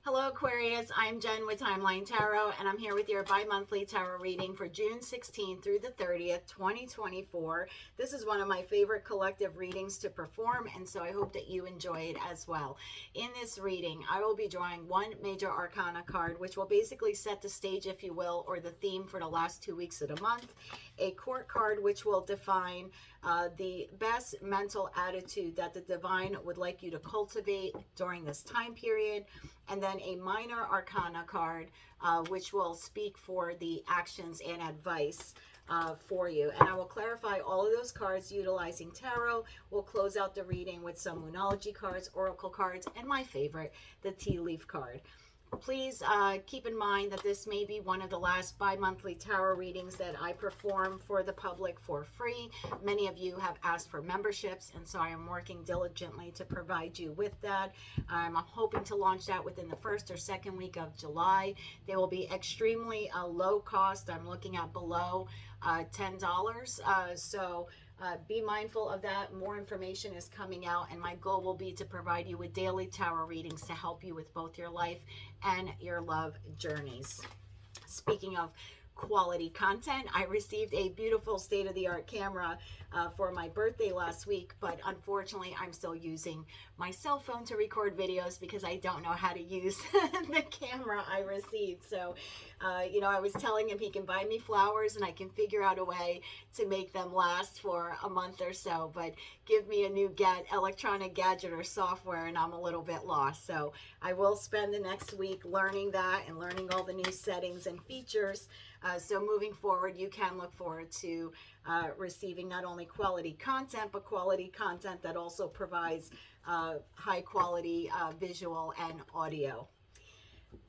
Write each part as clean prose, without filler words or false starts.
Hello Aquarius, I'm Jen with Timeline Tarot, and I'm here with your bi-monthly tarot reading for June 16th through the 30th, 2024. This is one of my favorite collective readings to perform, and so I hope that you enjoy it as well. In this reading, I will be drawing one major arcana card, which will basically set the stage, if you will, or the theme for the last 2 weeks of the month. A court card, which will define the best mental attitude that the divine would like you to cultivate during this time period. And then a minor arcana card, which will speak for the actions and advice for you. And I will clarify all of those cards utilizing tarot. We'll close out the reading with some Moonology cards, Oracle cards, and my favorite, the Tea Leaf card. Please keep in mind that this may be one of the last bi-monthly tarot readings that I perform for the public for free. Many of you have asked for memberships, and so I am working diligently to provide you with that. I'm hoping to launch that within the first or second week of July. They will be extremely low cost. I'm looking at below $10. Be mindful of that. More information is coming out, and my goal will be to provide you with daily tarot readings to help you with both your life and your love journeys. Speaking of quality content, I received a beautiful state-of-the-art camera for my birthday last week, but unfortunately I'm still using my cell phone to record videos because I don't know how to use the camera I received. So I was telling him he can buy me flowers and I can figure out a way to make them last for a month or so, but give me a new electronic gadget or software and I'm a little bit lost. So I will spend the next week learning that and learning all the new settings and features. So moving forward, you can look forward to receiving not only quality content, but quality content that also provides high quality visual and audio.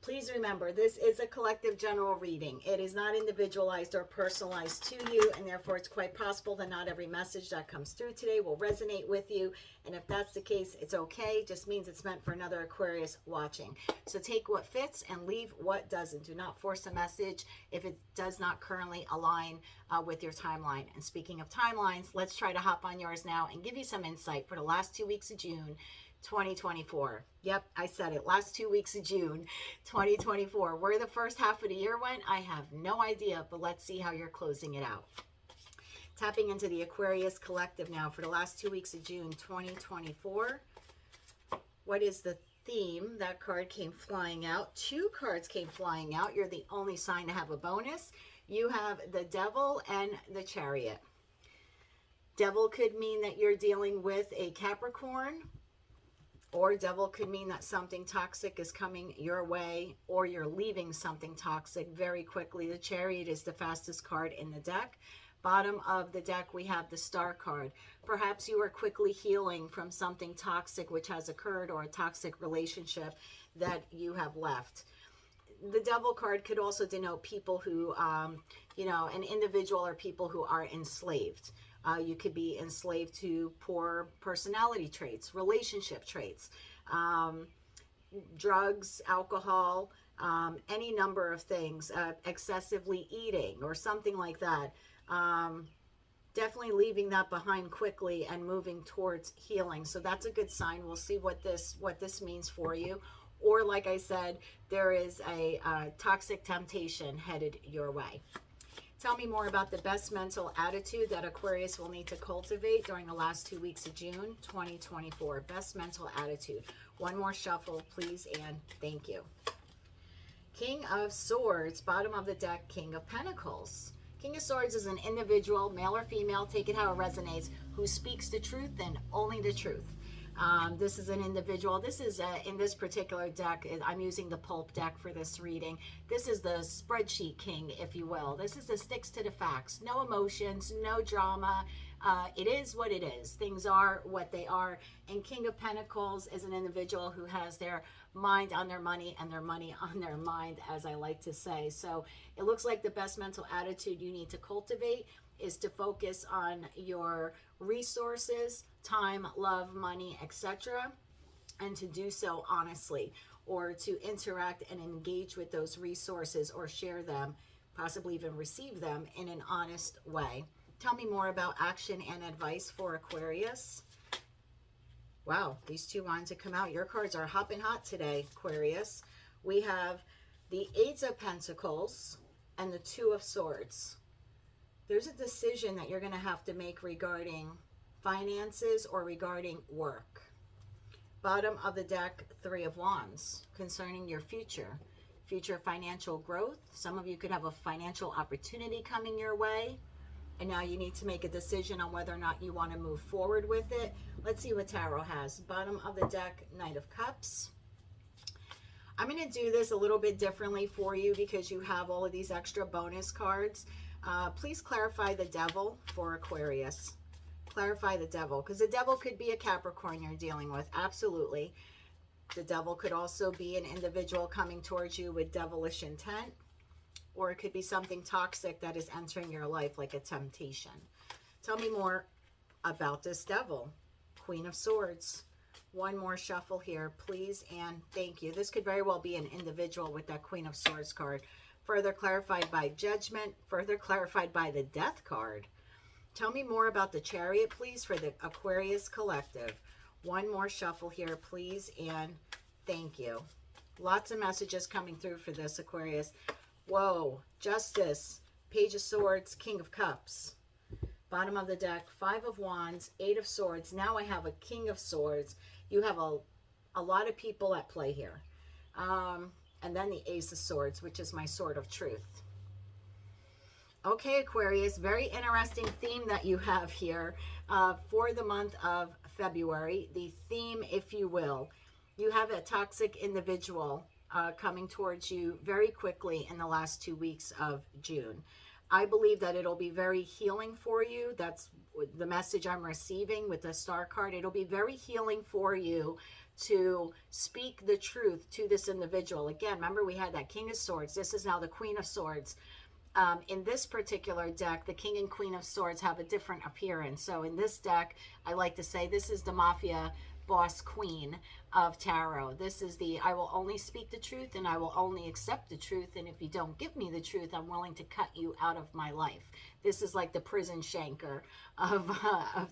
Please remember, this is a collective general reading. It is not individualized or personalized to you, and therefore it's quite possible that not every message that comes through today will resonate with you. And if that's the case, it's okay. It just means it's meant for another Aquarius watching. So take what fits and leave what doesn't. Do not force a message if it does not currently align with your timeline. And speaking of timelines, let's try to hop on yours now and give you some insight for the last 2 weeks of June 2024. Yep, I said it. Last 2 weeks of June 2024. Where the first half of the year went, I have no idea, but let's see how you're closing it out. Tapping into the Aquarius collective now for the last 2 weeks of June 2024. What is the theme? That card came flying out. 2 cards came flying out. You're the only sign to have a bonus. You have the Devil and the Chariot. Devil could mean that you're dealing with a Capricorn, or devil could mean that something toxic is coming your way, or you're leaving something toxic very quickly. The Chariot is the fastest card in the deck. Bottom of the deck, we have the Star card. Perhaps you are quickly healing from something toxic which has occurred, or a toxic relationship that you have left. The Devil card could also denote people who, an individual or people who are enslaved. You could be enslaved to poor personality traits, relationship traits, drugs, alcohol, any number of things, excessively eating or something like that. Definitely leaving that behind quickly and moving towards healing. So that's a good sign. We'll see what this means for you. Or like I said, there is a toxic temptation headed your way. Tell me more about the best mental attitude that Aquarius will need to cultivate during the last 2 weeks of June 2024. Best mental attitude. One more shuffle, please, and thank you. King of Swords, bottom of the deck, King of Pentacles. King of Swords is an individual, male or female, take it how it resonates, who speaks the truth and only the truth. This is an individual. This is in this particular deck, I'm using the pulp deck for this reading. This is the spreadsheet king, if you will. This is the sticks to the facts. No emotions, no drama. It is what it is. Things are what they are. And King of Pentacles is an individual who has their mind on their money and their money on their mind, as I like to say. So it looks like the best mental attitude you need to cultivate is to focus on your resources, time, love, money, etc., and to do so honestly, or to interact and engage with those resources or share them, possibly even receive them in an honest way. Tell me more about action and advice for Aquarius. Wow, these two wands have come out. Your cards are hopping hot today, Aquarius. We have the Eight of Pentacles and the Two of Swords. There's a decision that you're going to have to make regarding finances or regarding work. Bottom of the deck, Three of Wands, concerning your future financial growth. Some of you could have a financial opportunity coming your way, and now you need to make a decision on whether or not you want to move forward with it. Let's see what Tarot has. Bottom of the deck, Knight of Cups. I'm going to do this a little bit differently for you because you have all of these extra bonus cards. Please clarify the Devil for Aquarius. Clarify the Devil, because the Devil could be a Capricorn you're dealing with. Absolutely. The Devil could also be an individual coming towards you with devilish intent, or it could be something toxic that is entering your life, like a temptation. Tell me more about this Devil. Queen of Swords. One more shuffle here, please, and thank you. This could very well be an individual with that Queen of Swords card. Further clarified by Judgment, further clarified by the Death card. Tell me more about the Chariot, please, for the Aquarius Collective. One more shuffle here, please, and thank you. Lots of messages coming through for this, Aquarius. Whoa, Justice, Page of Swords, King of Cups. Bottom of the deck, Five of Wands, Eight of Swords. Now I have a King of Swords. You have a lot of people at play here. And then the Ace of Swords, which is my sword of truth. Okay, Aquarius, very interesting theme that you have here for the month of February. The theme, if you will, you have a toxic individual coming towards you very quickly in the last 2 weeks of June. I believe that it'll be very healing for you. That's the message I'm receiving with the Star card. It'll be very healing for you to speak the truth to this individual. Again, remember we had that King of Swords. This is now the Queen of Swords. In this particular deck, the King and Queen of Swords have a different appearance. So in this deck, I like to say this is the Mafia Boss Queen of Tarot. This is the I will only speak the truth and I will only accept the truth. And if you don't give me the truth, I'm willing to cut you out of my life. This is like the prison shanker of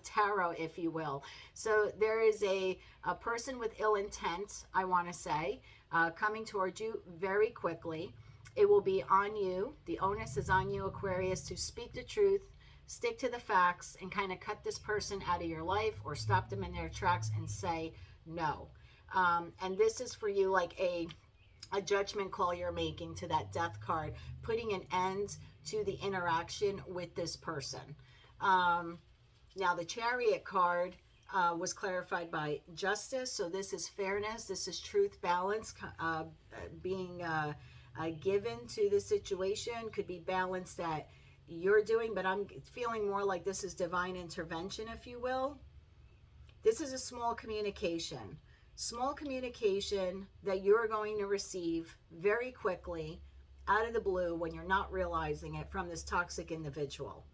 Tarot, if you will. So there is a person with ill intent, I want to say, coming towards you very quickly. It will be on you. The onus is on you, Aquarius, to speak the truth, stick to the facts, and kind of cut this person out of your life or stop them in their tracks and say no. And this is for you like a judgment call you're making to that Death card, putting an end to the interaction with this person. Now, the Chariot card was clarified by Justice. So this is fairness. This is truth, balance, being given to the situation. Could be balance that you're doing, but I'm feeling more like this is divine intervention, if you will. This is a small communication that you're going to receive very quickly out of the blue when you're not realizing it from this toxic individual.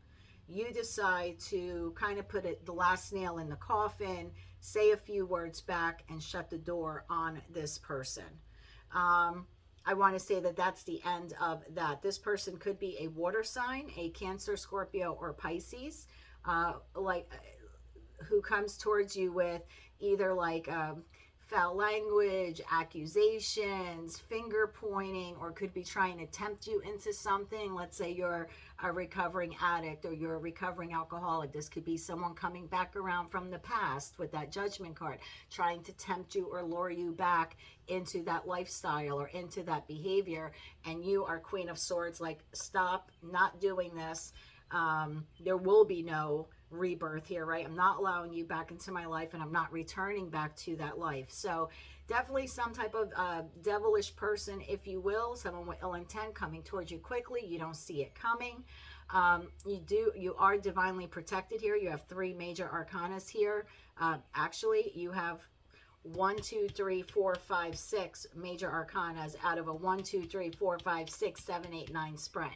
You decide to kind of put the last nail in the coffin, say a few words back, and shut the door on this person. I want to say that that's the end of that. This person could be a water sign, a Cancer, Scorpio, or Pisces, who comes towards you with either like foul language, accusations, finger pointing, or could be trying to tempt you into something. Let's say you're a recovering addict or you're a recovering alcoholic. This could be someone coming back around from the past with that Judgment card, trying to tempt you or lure you back into that lifestyle or into that behavior. And you are Queen of Swords, like, stop, not doing this. There will be no rebirth here, right? I'm not allowing you back into my life, and I'm not returning back to that life. So definitely some type of devilish person, if you will, someone with ill intent coming towards you quickly. You don't see it coming. You are divinely protected here. You have 3 major arcanas here. Actually, you have 1, 2, 3, 4, 5, 6 major arcanas out of a 1, 2, 3, 4, 5, 6, 7, 8, 9 spread.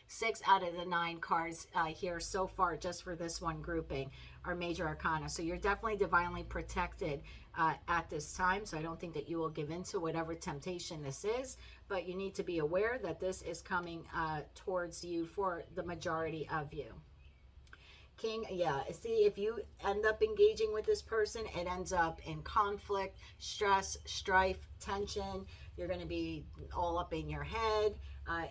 6 out of the 9 cards here so far, just for this one grouping, are major arcana. So you're definitely divinely protected at this time. So I don't think that you will give in to whatever temptation this is, but you need to be aware that this is coming towards you for the majority of you. King, yeah, see, if you end up engaging with this person, it ends up in conflict, stress, strife, tension. You're going to be all up in your head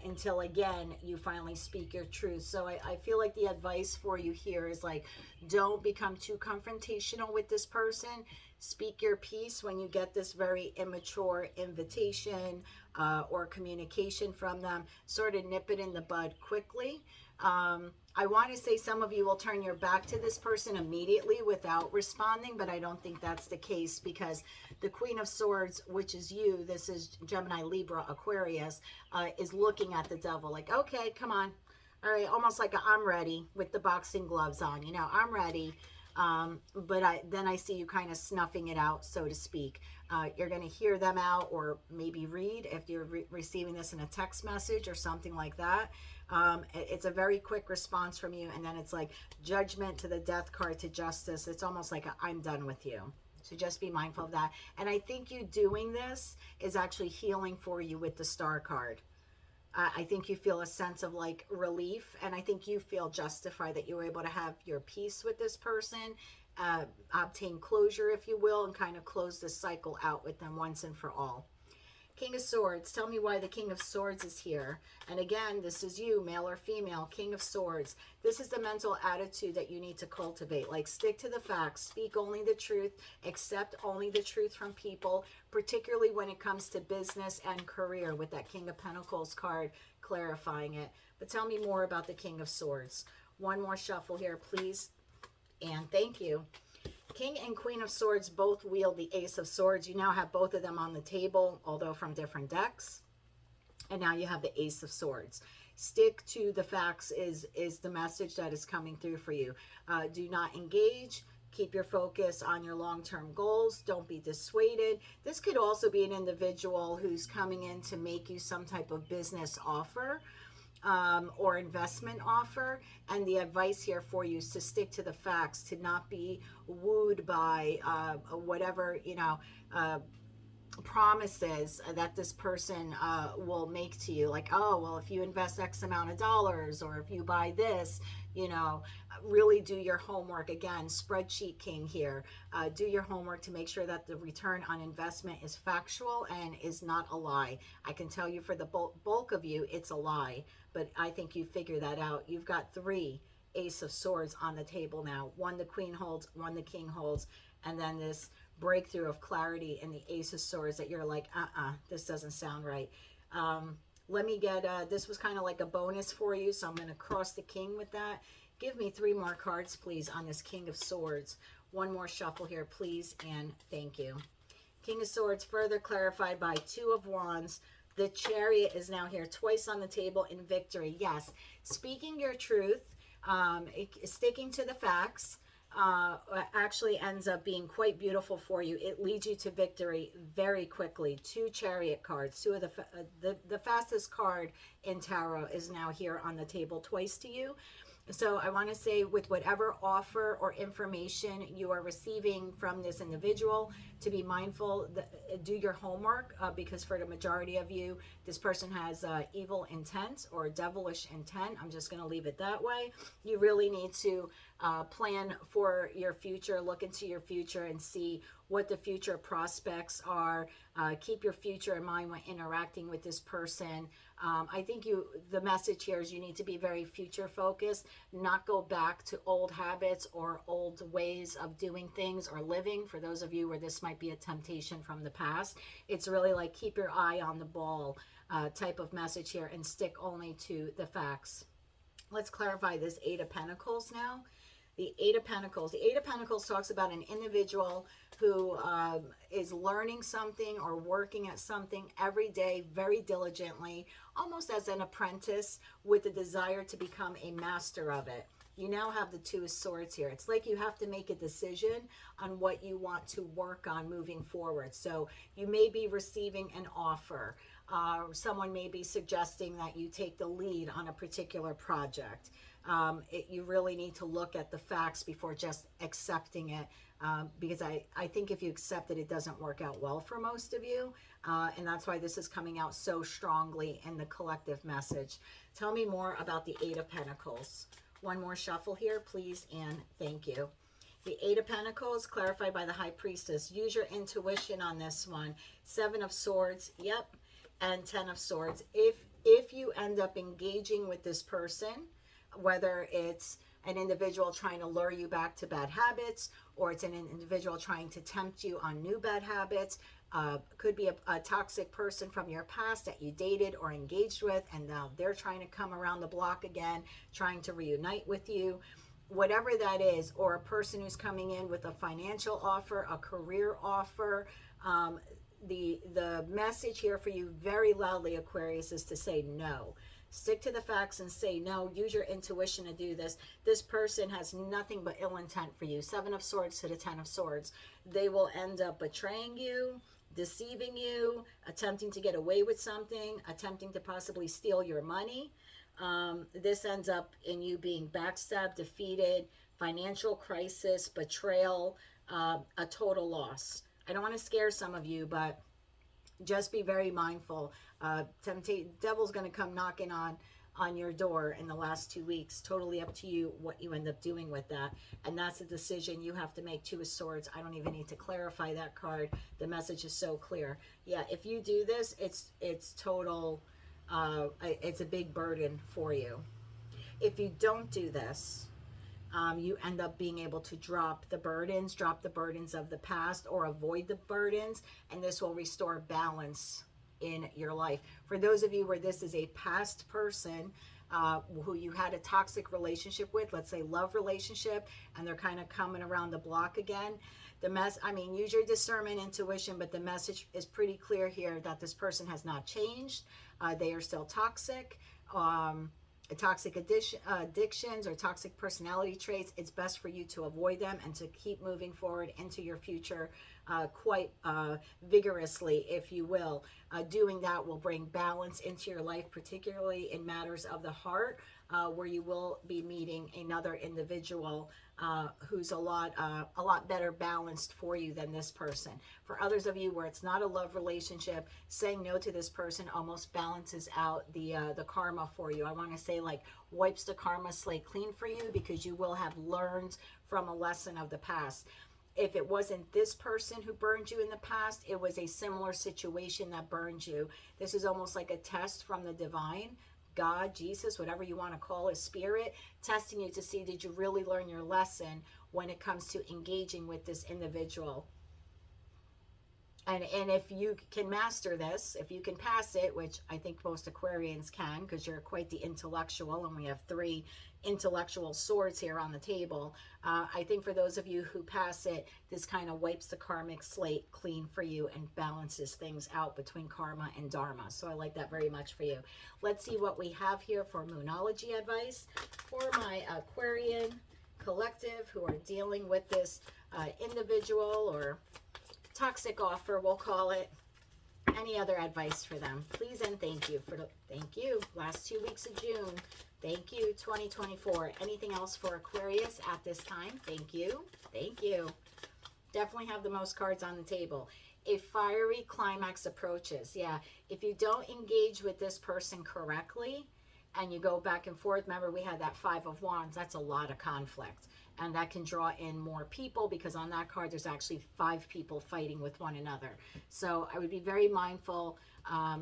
until, again, you finally speak your truth. So I feel like the advice for you here is like, don't become too confrontational with this person. Speak your piece when you get this very immature invitation or communication from them. Sort of nip it in the bud quickly. I want to say some of you will turn your back to this person immediately without responding, but I don't think that's the case, because the Queen of Swords, which is you, this is Gemini, Libra, Aquarius, is looking at the Devil like, okay, come on. All right, almost like I'm ready with the boxing gloves on, you know, I'm ready. But then I see you kind of snuffing it out, so to speak. You're going to hear them out, or maybe read if you're receiving this in a text message or something like that. It's a very quick response from you, and then it's like Judgment to the Death card to Justice. It's almost like I'm done with you. So just be mindful of that. And I think you doing this is actually healing for you with the Star card. I think you feel a sense of like relief, and I think you feel justified that you were able to have your peace with this person, obtain closure, if you will, and kind of close this cycle out with them once and for all. King of Swords, tell me why the King of Swords is here. And again, this is you, male or female, King of Swords. This is the mental attitude that you need to cultivate. Like, stick to the facts, speak only the truth, accept only the truth from people, particularly when it comes to business and career, with that King of Pentacles card clarifying it. But tell me more about the King of Swords. One more shuffle here, please. And thank you. King and Queen of Swords both wield the Ace of Swords. You now have both of them on the table, although from different decks. And now you have the Ace of Swords. Stick to the facts is the message that is coming through for you. Do not engage. Keep your focus on your long-term goals. Don't be dissuaded. This could also be an individual who's coming in to make you some type of business offer. Or investment offer, and the advice here for you is to stick to the facts, to not be wooed by whatever, you know, promises that this person will make to you, like, oh, well, if you invest X amount of dollars, or if you buy this, you know, really do your homework. Again, spreadsheet king here. Do your homework to make sure that the return on investment is factual and is not a lie. I can tell you for the bulk of you, it's a lie, but I think you figure that out. You've got 3 Ace of Swords on the table now. 1 the Queen holds, 1 the King holds, and then this breakthrough of clarity in the Ace of Swords that you're like, this doesn't sound right. Let me get, this was kind of like a bonus for you, so I'm going to cross the King with that. Give me 3 more cards, please, on this King of Swords. One more shuffle here, please, and thank you. King of Swords further clarified by 2 of Wands. The Chariot is now here twice on the table in victory. Yes, speaking your truth, sticking to the facts, actually ends up being quite beautiful for you. It leads you to victory very quickly. 2 Chariot cards. 2 of the fastest card in tarot is now here on the table twice to you. So I want to say, with whatever offer or information you are receiving from this individual, to be mindful, do your homework, because for the majority of you, this person has evil intent or devilish intent. I'm just going to leave it that way. You really need to plan for your future, look into your future and see what the future prospects are. Keep your future in mind when interacting with this person. I think the message here is you need to be very future focused, not go back to old habits or old ways of doing things or living. For those of you where this might be a temptation from the past, it's really like keep your eye on the ball type of message here, and stick only to the facts. Let's clarify this 8 of Pentacles now. The 8 of Pentacles. The 8 of Pentacles talks about an individual who is learning something or working at something every day very diligently, almost as an apprentice, with a desire to become a master of it. You now have the 2 of Swords here. It's like you have to make a decision on what you want to work on moving forward. So you may be receiving an offer. Someone may be suggesting that you take the lead on a particular project. You really need to look at the facts before just accepting it, because I think if you accept it, it doesn't work out well for most of you, and that's why this is coming out so strongly in the collective message. Tell me more about the 8 of Pentacles. One more shuffle here, please, and thank you. The Eight of Pentacles, clarified by the High Priestess. Use your intuition on this one. Seven of Swords, yep, and 10 of Swords. If you end up engaging with this person, whether it's an individual trying to lure you back to bad habits, or it's an individual trying to tempt you on new bad habits, could be a toxic person from your past that you dated or engaged with, and now they're trying to come around the block again, trying to reunite with you. Whatever that is, or a person who's coming in with a financial offer, a career offer, the message here for you very loudly, Aquarius, is to say no. Stick to the facts and say no. Use your intuition to do this. This person has nothing but ill intent for you. Seven of Swords to the 10 of Swords. They will end up betraying you, deceiving you, attempting to get away with something, attempting to possibly steal your money. This ends up in you being backstabbed, defeated, financial crisis, betrayal, a total loss. I don't want to scare some of you, but just be very mindful. Devil's going to come knocking on your door in the last 2 weeks. Totally up to you what you end up doing with that. And that's a decision you have to make. Two of Swords. I don't even need to clarify that card. The message is so clear. Yeah, if you do this, it's total... it's a big burden for you. If you don't do this, you end up being able to drop the burdens of the past, or avoid the burdens, and this will restore balance in your life. For those of you where this is a past person who you had a toxic relationship with, let's say love relationship, and they're kind of coming around the block again, use your discernment, intuition, but the message is pretty clear here that this person has not changed. They are still toxic. Toxic addictions or toxic personality traits. It's best for you to avoid them and to keep moving forward into your future quite vigorously, if you will. Doing that will bring balance into your life, particularly in matters of the heart, where you will be meeting another individual who's a lot better balanced for you than this person. For others of you where it's not a love relationship, saying no to this person almost balances out the karma for you. I want to say, like, wipes the karma slate clean for you, because you will have learned from a lesson of the past. If it wasn't this person who burned you in the past, it was a similar situation that burned you. This is almost like a test from the divine, God, Jesus, whatever you want to call it, spirit, testing you to see, did you really learn your lesson when it comes to engaging with this individual? And if you can master this, if you can pass it, which I think most Aquarians can, because you're quite the intellectual, and we have 3 intellectual swords here on the table. I think for those of you who pass it, this kind of wipes the karmic slate clean for you and balances things out between karma and dharma. So I like that very much for you. Let's see what we have here for Moonology advice for my Aquarian collective who are dealing with this individual or toxic offer, we'll call it. Any other advice for them, please and thank you. Thank you. Last 2 weeks of June. Thank you. 2024. Anything else for Aquarius at this time? Thank you. Thank you. Definitely have the most cards on the table. A fiery climax approaches. Yeah, if you don't engage with this person correctly and you go back and forth, remember we had that 5 of Wands, that's a lot of conflict. And that can draw in more people, because on that card there's actually 5 people fighting with one another. So I would be very mindful.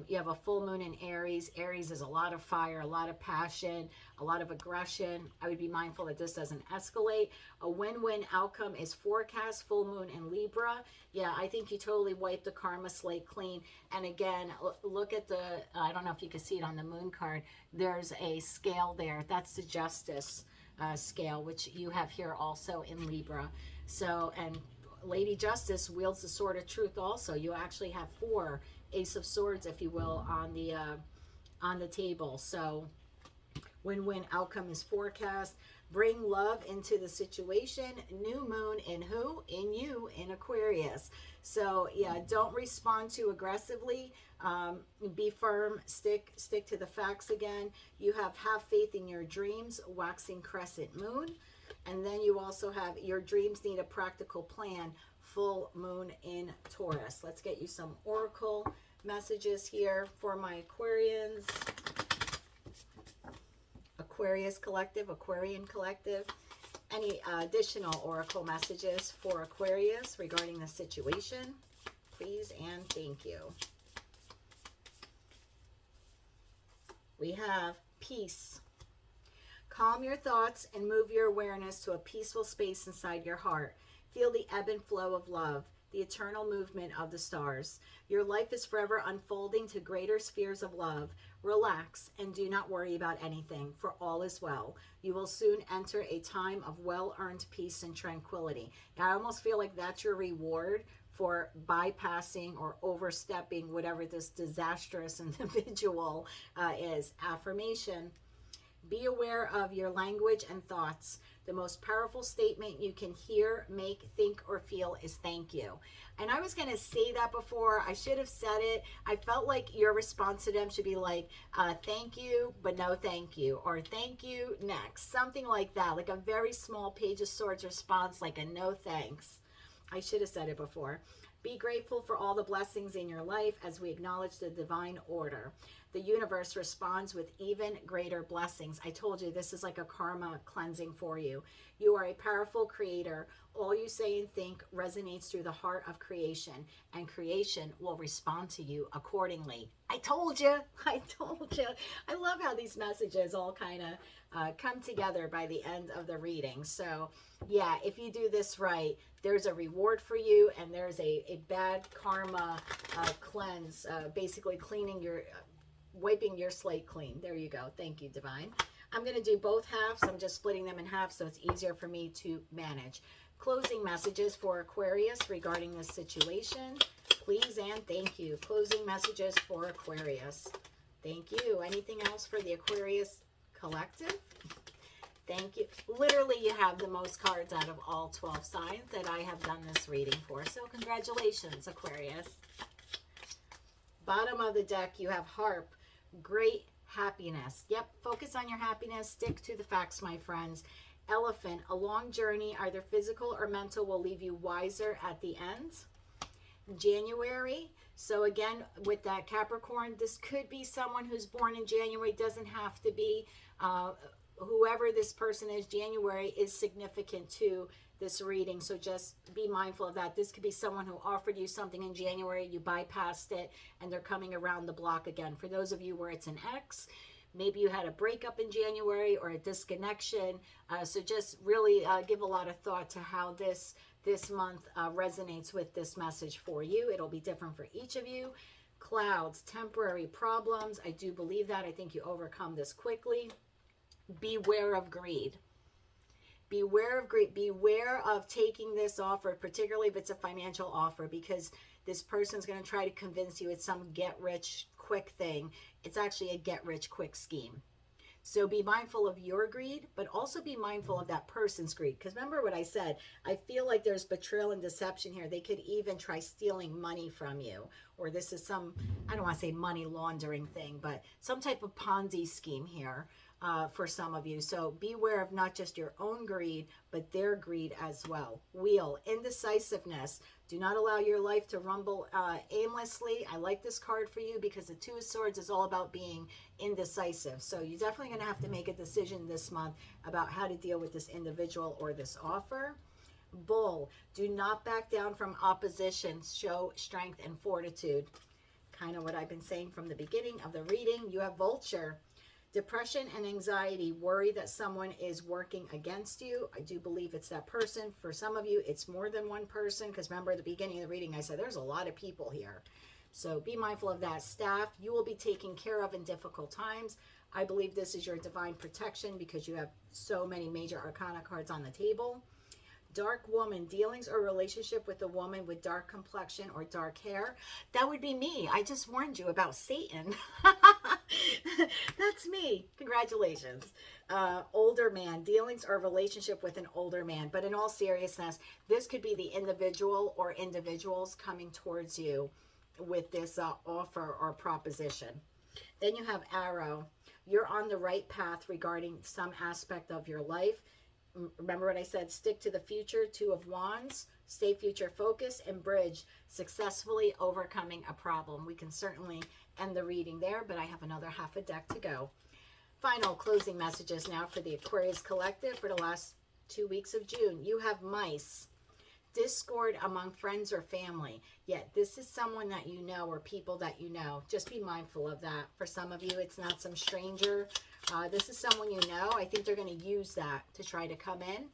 You have a full moon in Aries. Aries is a lot of fire, a lot of passion, a lot of aggression. I would be mindful that this doesn't escalate. A win-win outcome is forecast. Full moon in Libra. Yeah, I think you totally wipe the karma slate clean. And again, look at I don't know if you can see it on the moon card. There's a scale there. That's the justice scale, which you have here also in Libra. So, and Lady Justice wields the sword of truth also. You actually have 4 Ace of Swords, if you will, on the table. So win-win outcome is forecast. Bring love into the situation. New moon in who? In you, in Aquarius. So yeah, don't respond too aggressively. Be firm. Stick to the facts again. You have faith in your dreams. Waxing crescent moon. And then you also have your dreams need a practical plan. Full moon in Taurus. Let's get you some oracle messages here for my Aquarians. Aquarius Collective, Aquarian Collective. Any additional oracle messages for Aquarius regarding the situation? Please and thank you. We have peace. Calm your thoughts and move your awareness to a peaceful space inside your heart. Feel the ebb and flow of love, the eternal movement of the stars. Your life is forever unfolding to greater spheres of love. Relax and do not worry about anything, for all is well. You will soon enter a time of well-earned peace and tranquility. Now, I almost feel like that's your reward for bypassing or overstepping whatever this disastrous individual is. Affirmation. Be aware of your language and thoughts. The most powerful statement you can hear, make, think, or feel is thank you. And I was going to say that before. I should have said it. I felt like your response to them should be like, thank you, but no thank you. Or thank you, next. Something like that. Like a very small Page of Swords response, like a no thanks. I should have said it before. Be grateful for all the blessings in your life as we acknowledge the divine order. The universe responds with even greater blessings. I told you this is like a karma cleansing for you. You are a powerful creator. All you say and think resonates through the heart of creation, and creation will respond to you accordingly. I told you. I told you. I love how these messages all kind of come together by the end of the reading. So yeah, if you do this right, there's a reward for you, and there's a bad karma cleanse, basically cleaning your, wiping your slate clean. There you go. Thank you, Divine. I'm going to do both halves. I'm just splitting them in half so it's easier for me to manage. Closing messages for Aquarius regarding this situation. Please and thank you. Closing messages for Aquarius. Thank you. Anything else for the Aquarius Collective? Thank you. Literally, you have the most cards out of all 12 signs that I have done this reading for. So congratulations, Aquarius. Bottom of the deck, you have Harp. Great happiness. Yep, focus on your happiness. Stick to the facts, my friends. Elephant, a long journey, either physical or mental, will leave you wiser at the end. January. So again, with that Capricorn, this could be someone who's born in January. Doesn't have to be. Whoever this person is, January is significant to this reading. So just be mindful of that. This could be someone who offered you something in January, you bypassed it, and they're coming around the block again. For those of you where it's an ex, maybe you had a breakup in January or a disconnection. So just really give a lot of thought to how this month resonates with this message for you. It'll be different for each of you. Clouds, temporary problems. I do believe that. I think you overcome this quickly. Beware of greed. Beware of greed. Beware of taking this offer, particularly if it's a financial offer, because this person's going to try to convince you it's some get-rich-quick thing. It's actually a get-rich-quick scheme. So be mindful of your greed, but also be mindful of that person's greed. Because remember what I said, I feel like there's betrayal and deception here. They could even try stealing money from you. Or this is some, I don't want to say money laundering thing, but some type of Ponzi scheme here. For some of you. So beware of not just your own greed, but their greed as well. Wheel, indecisiveness. Do not allow your life to rumble aimlessly. I like this card for you because the Two of Swords is all about being indecisive. So you're definitely going to have to make a decision this month about how to deal with this individual or this offer. Bull, do not back down from opposition. Show strength and fortitude. Kind of what I've been saying from the beginning of the reading. You have Vulture. Depression and anxiety, worry that someone is working against you. I do believe it's that person. For some of you, it's more than one person, because remember at the beginning of the reading, I said there's a lot of people here. So be mindful of that. Staff, you will be taken care of in difficult times. I believe this is your divine protection because you have so many major arcana cards on the table. Dark woman, dealings or relationship with a woman with dark complexion or dark hair. That would be me. I just warned you about Satan. That's me. Congratulations. Older man, dealings or relationship with an older man. But in all seriousness, this could be the individual or individuals coming towards you with this offer or proposition. Then you have Arrow. You're on the right path regarding some aspect of your life. Remember what I said, stick to the future. Two of Wands, stay future focused, and Bridge, successfully overcoming a problem. We can certainly end the reading there, but I have another half a deck to go. Final closing messages now for the Aquarius Collective for the last 2 weeks of June. You have mice. Discord among friends or family. Yet this is someone that you know or people that you know. Just be mindful of that. For some of you, it's not some stranger. This is someone you know. I think they're going to use that to try to come in.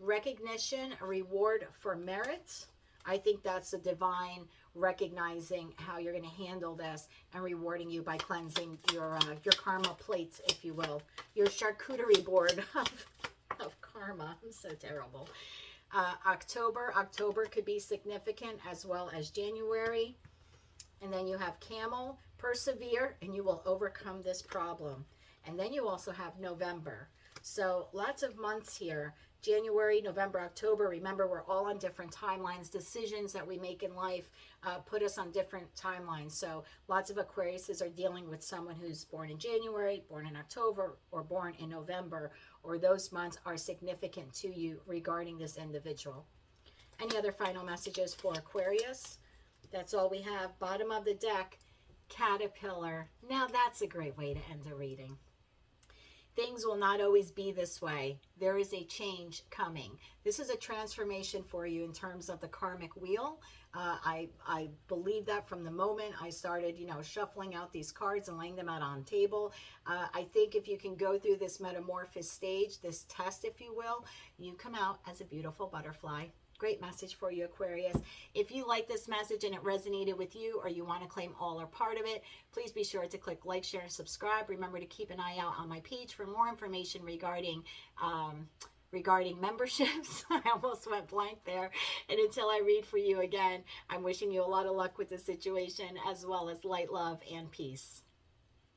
Recognition, a reward for merit. I think that's the divine recognizing how you're going to handle this and rewarding you by cleansing your karma plates, if you will. Your charcuterie board of karma. I'm so terrible. October could be significant, as well as January. And then you have Camel, persevere, and you will overcome this problem. And then you also have November. So lots of months here. January, November, October. Remember, we're all on different timelines. Decisions that we make in life put us on different timelines. So lots of Aquariuses are dealing with someone who's born in January, born in October, or born in November, or those months are significant to you regarding this individual. Any other final messages for Aquarius? That's all we have. Bottom of the deck, Caterpillar. Now that's a great way to end a reading. Things will not always be this way. There is a change coming. This is a transformation for you in terms of the karmic wheel. I believe that from the moment I started, shuffling out these cards and laying them out on table. I think if you can go through this metamorphosis stage, this test, if you will, you come out as a beautiful butterfly. Great message for you, Aquarius. If you like this message and it resonated with you, or you want to claim all or part of it, please be sure to click like, share, and subscribe. Remember to keep an eye out on my page for more information regarding memberships. I almost went blank there. And until I read for you again, I'm wishing you a lot of luck with the situation, as well as light, love, and peace.